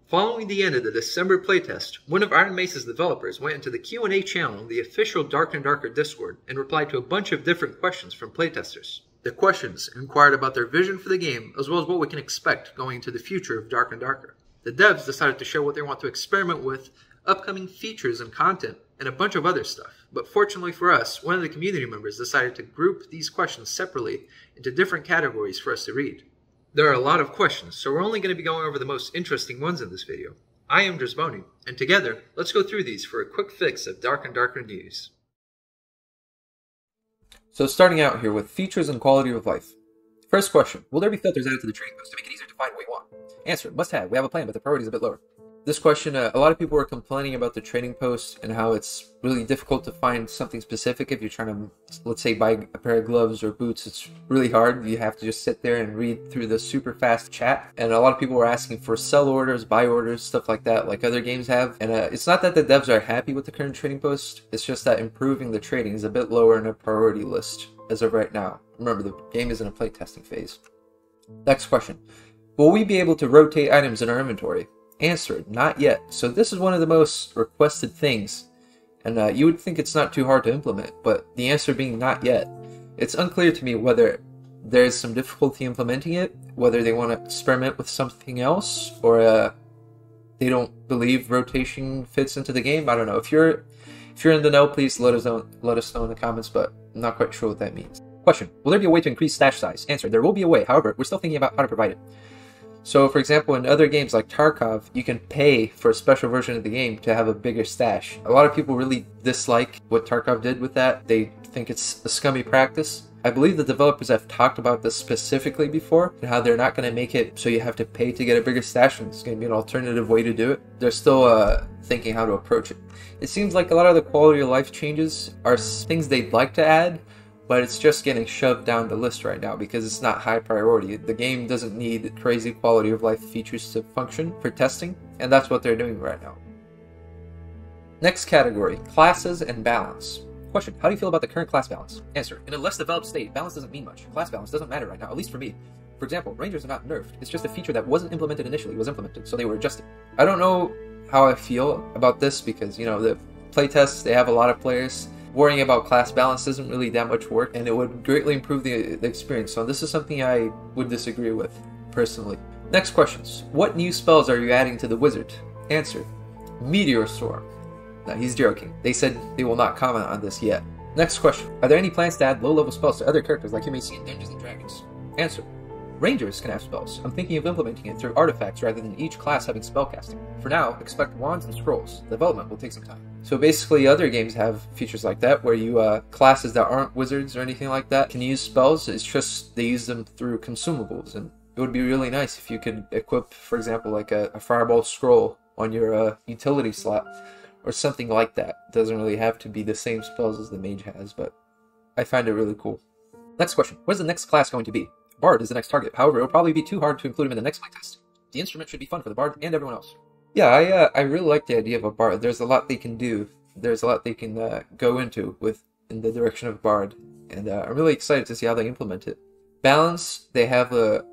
Following the end of the December playtest, one of Iron Mace's developers went into the Q&A channel in the official Dark and Darker Discord and replied to a bunch of different questions from playtesters. The questions inquired about their vision for the game, as well as what we can expect going into the future of Dark and Darker. The devs decided to share what they want to experiment with, upcoming features and content, and a bunch of other stuff. But fortunately for us, one of the community members decided to group these questions separately into different categories for us to read. There are a lot of questions, so we're only going to be going over the most interesting ones in this video. I am Drisboni, and together, let's go through these for a quick fix of Dark and Darker news. So starting out here with features and quality of life. First question, will there be filters added to the trading post to make it easier to find what you want? Answer, must have. We have a plan, but the priority is a bit lower. This question, a lot of people were complaining about the trading post and how it's really difficult to find something specific. If you're trying to, let's say, buy a pair of gloves or boots, it's really hard. You have to just sit there and read through the super fast chat. And a lot of people were asking for sell orders, buy orders, stuff like that, like other games have. And it's not that the devs are happy with the current trading post. It's just that improving the trading is a bit lower in a priority list as of right now. Remember, the game is in a playtesting phase. Next question. Will we be able to rotate items in our inventory? Answer, not yet. So this is one of the most requested things, and you would think it's not too hard to implement, but the answer being not yet. It's unclear to me whether there's some difficulty implementing it, whether they want to experiment with something else, or they don't believe rotation fits into the game. I don't know. If you're in the know, please let us know in the comments, but I'm not quite sure what that means. Question, will there be a way to increase stash size? Answer, there will be a way. However, we're still thinking about how to provide it. So, for example, in other games like Tarkov, you can pay for a special version of the game to have a bigger stash. A lot of people really dislike what Tarkov did with that. They think it's a scummy practice. I believe the developers have talked about this specifically before, and how they're not going to make it so you have to pay to get a bigger stash, and it's going to be an alternative way to do it. They're still thinking how to approach it. It seems like a lot of the quality of life changes are things they'd like to add, but it's just getting shoved down the list right now because it's not high priority. The game doesn't need crazy quality of life features to function for testing, and that's what they're doing right now. Next category, classes and balance. Question, how do you feel about the current class balance? Answer, in a less developed state, balance doesn't mean much. Class balance doesn't matter right now, at least for me. For example, Rangers are not nerfed. It's just a feature that wasn't implemented initially, was implemented, so they were adjusted. I don't know how I feel about this because, you know, the playtests, they have a lot of players. Worrying about class balance isn't really that much work, and it would greatly improve the experience. So this is something I would disagree with, personally. Next questions. What new spells are you adding to the wizard? Answer, Meteor Storm. No, he's joking. They said they will not comment on this yet. Next question. Are there any plans to add low-level spells to other characters like you may see in Dungeons & Dragons? Answer, Rangers can have spells. I'm thinking of implementing it through artifacts rather than each class having spellcasting. For now, expect wands and scrolls. Development will take some time. So basically, other games have features like that, where you, classes that aren't wizards or anything like that can use spells. It's just they use them through consumables, and it would be really nice if you could equip, for example, like a fireball scroll on your utility slot, or something like that. It doesn't really have to be the same spells as the mage has, but I find it really cool. Next question. What is the next class going to be? Bard is the next target. However, it will probably be too hard to include him in the next playtest. The instrument should be fun for the Bard and everyone else. Yeah, I really like the idea of a Bard. There's a lot they can do. There's a lot they can go into in the direction of Bard, and I'm really excited to see how they implement it. Balance, they have the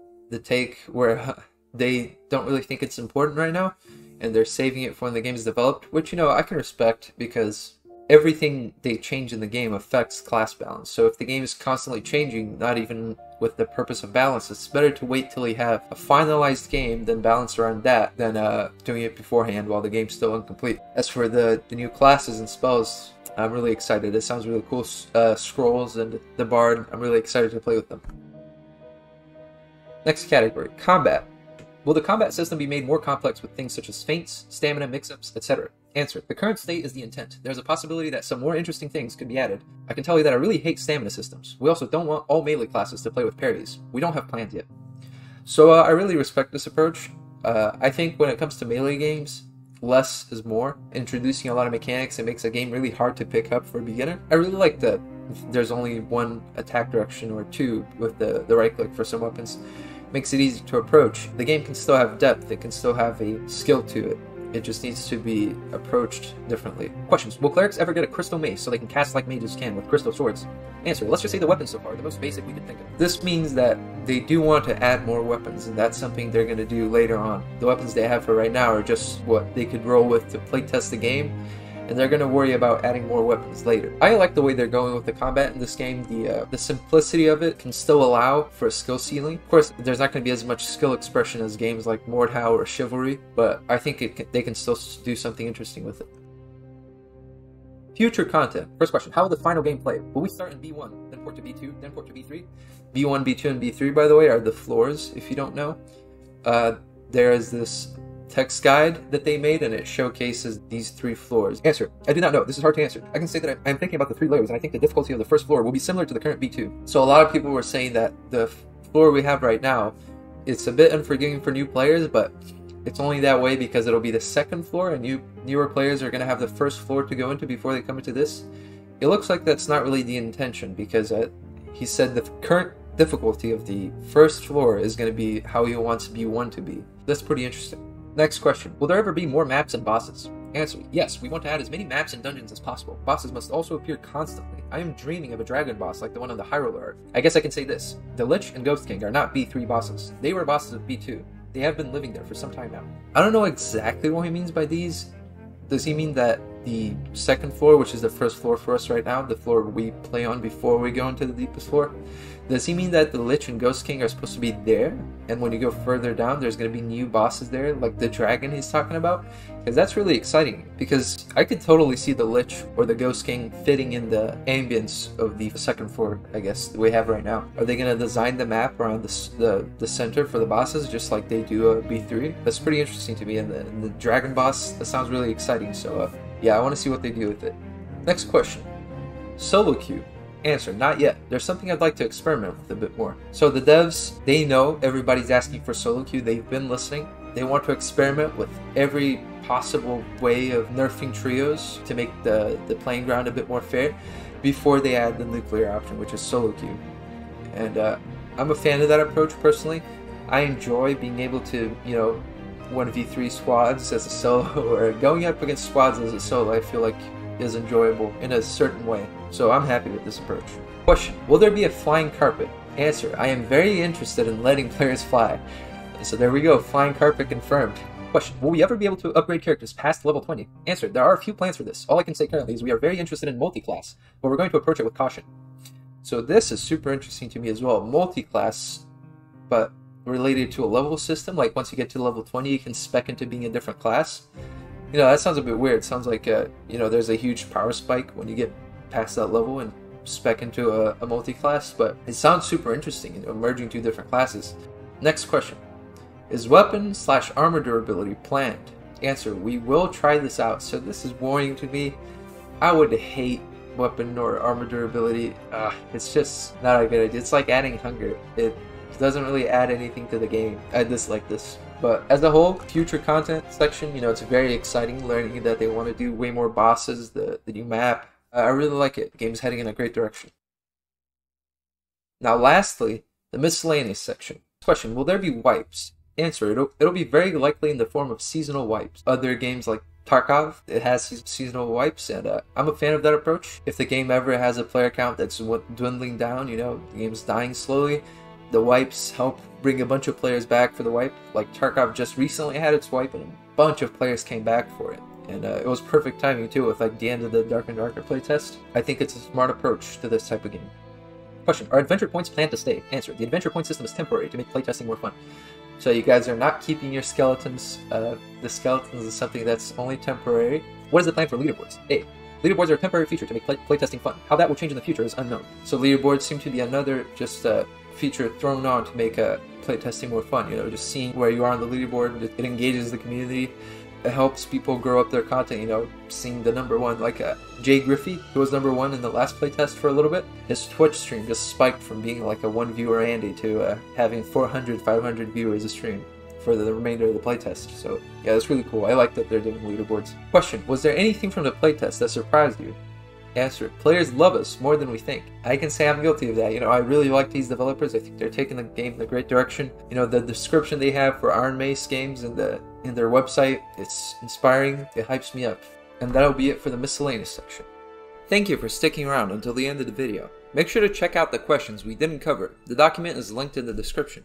take where they don't really think it's important right now, and they're saving it for when the game is developed, which, you know, I can respect because everything they change in the game affects class balance. So if the game is constantly changing, not even with the purpose of balance, it's better to wait till you have a finalized game than balance around that than doing it beforehand while the game's still incomplete. As for the new classes and spells, I'm really excited. It sounds really cool. Scrolls and the Bard, I'm really excited to play with them. Next category, combat. Will the combat system be made more complex with things such as feints, stamina mix-ups, etc.? Answer, the current state is the intent. There's a possibility that some more interesting things could be added. I can tell you that I really hate stamina systems. We also don't want all melee classes to play with parries. We don't have plans yet. So I really respect this approach. I think when it comes to melee games, less is more. Introducing a lot of mechanics, it makes a game really hard to pick up for a beginner. I really like that there's only one attack direction or two with the right click for some weapons. Makes it easy to approach. The game can still have depth, it can still have a skill to it. It just needs to be approached differently. Questions. Will clerics ever get a crystal mace so they can cast like mages can with crystal swords? Answer. Let's just say the weapons so far, the most basic we could think of. This means that they do want to add more weapons, and that's something they're going to do later on. The weapons they have for right now are just what they could roll with to playtest the game, and they're going to worry about adding more weapons later. I like the way they're going with the combat in this game. The simplicity of it can still allow for a skill ceiling. Of course, there's not going to be as much skill expression as games like Mordhau or Chivalry, but I think they can still do something interesting with it. Future content. First question, how will the final game play? Will we start in B1, then port to B2, then port to B3? B1, B2, and B3, by the way, are the floors, if you don't know. There is this text guide that they made, and it showcases these 3 floors. Answer. I do not know. This is hard to answer. I can say that I'm thinking about the 3 layers, and I think the difficulty of the first floor will be similar to the current B2. So a lot of people were saying that the floor we have right now, it's a bit unforgiving for new players, but it's only that way because it'll be the second floor, and newer players are going to have the first floor to go into before they come into this. It looks like that's not really the intention, because he said the current difficulty of the first floor is going to be how he wants B1 to be. That's pretty interesting. Next question. Will there ever be more maps and bosses? Answer. Yes, we want to add as many maps and dungeons as possible. Bosses must also appear constantly. I am dreaming of a dragon boss like the one on the Hyrule art. I guess I can say this. The Lich and Ghost King are not B3 bosses. They were bosses of B2. They have been living there for some time now. I don't know exactly what he means by these. Does he mean that the second floor, which is the first floor for us right now, the floor we play on before we go into the deepest floor, does he mean that the Lich and Ghost King are supposed to be there, and when you go further down there's going to be new bosses there, like the dragon he's talking about? Because that's really exciting, because I could totally see the Lich or the Ghost King fitting in the ambience of the second floor, I guess, that we have right now. Are they going to design the map around the center for the bosses, just like they do B3? That's pretty interesting to me, and the dragon boss, that sounds really exciting, so yeah, I want to see what they do with it. Next question. Solo queue. Answer, not yet. There's something I'd like to experiment with a bit more. So the devs, they know everybody's asking for solo queue. They've been listening. They want to experiment with every possible way of nerfing trios to make the playing ground a bit more fair before they add the nuclear option, which is solo queue. And I'm a fan of that approach personally. I enjoy being able to, 1v3 squads as a solo, or going up against squads as a solo, I feel like is enjoyable in a certain way. So I'm happy with this approach. Question. Will there be a flying carpet? Answer. I am very interested in letting players fly. So there we go. Flying carpet confirmed. Question. Will we ever be able to upgrade characters past level 20? Answer. There are a few plans for this. All I can say currently is we are very interested in multi-class, but we're going to approach it with caution. So this is super interesting to me as well. Multi-class, but related to a level system. Like once you get to level 20, you can spec into being a different class. That sounds a bit weird. It sounds like, there's a huge power spike when you get past that level and spec into a multi-class, but it sounds super interesting, merging 2 different classes. Next question. Is weapon/armor durability planned? Answer. We will try this out. So this is worrying to me. I would hate weapon or armor durability. It's just not a good idea. It's like adding hunger. It doesn't really add anything to the game. I dislike this. But as a whole, future content section, it's very exciting learning that they want to do way more bosses, the new map. I really like it. The game's heading in a great direction. Now lastly, the miscellaneous section. Question, will there be wipes? Answer, it'll be very likely in the form of seasonal wipes. Other games like Tarkov, it has seasonal wipes, and I'm a fan of that approach. If the game ever has a player count that's dwindling down, the game's dying slowly, the wipes help bring a bunch of players back for the wipe. Like Tarkov just recently had its wipe, and a bunch of players came back for it. And it was perfect timing too, with like the end of the Dark and Darker playtest. I think it's a smart approach to this type of game. Question, are adventure points planned to stay? Answer, the adventure point system is temporary to make playtesting more fun. So you guys are not keeping your skeletons. The skeletons is something that's only temporary. What is the plan for leaderboards? A. Leaderboards are a temporary feature to make playtesting fun. How that will change in the future is unknown. So leaderboards seem to be another feature thrown on to make playtesting more fun. Just seeing where you are on the leaderboard, it engages the community. It helps people grow up their content, seeing the number one, like Jay Griffey, who was number 1 in the last playtest for a little bit. His Twitch stream just spiked from being like a 1 viewer Andy to having 400, 500 viewers a stream for the remainder of the playtest. So yeah, that's really cool. I like that they're doing leaderboards. Question, was there anything from the playtest that surprised you? Answer, players love us more than we think. I can say I'm guilty of that. I really like these developers. I think they're taking the game in a great direction. The description they have for Iron Mace games in the in their website. It's inspiring, it hypes me up. And that'll be it for the miscellaneous section. Thank you for sticking around until the end of the video. Make sure to check out the questions we didn't cover. The document is linked in the description.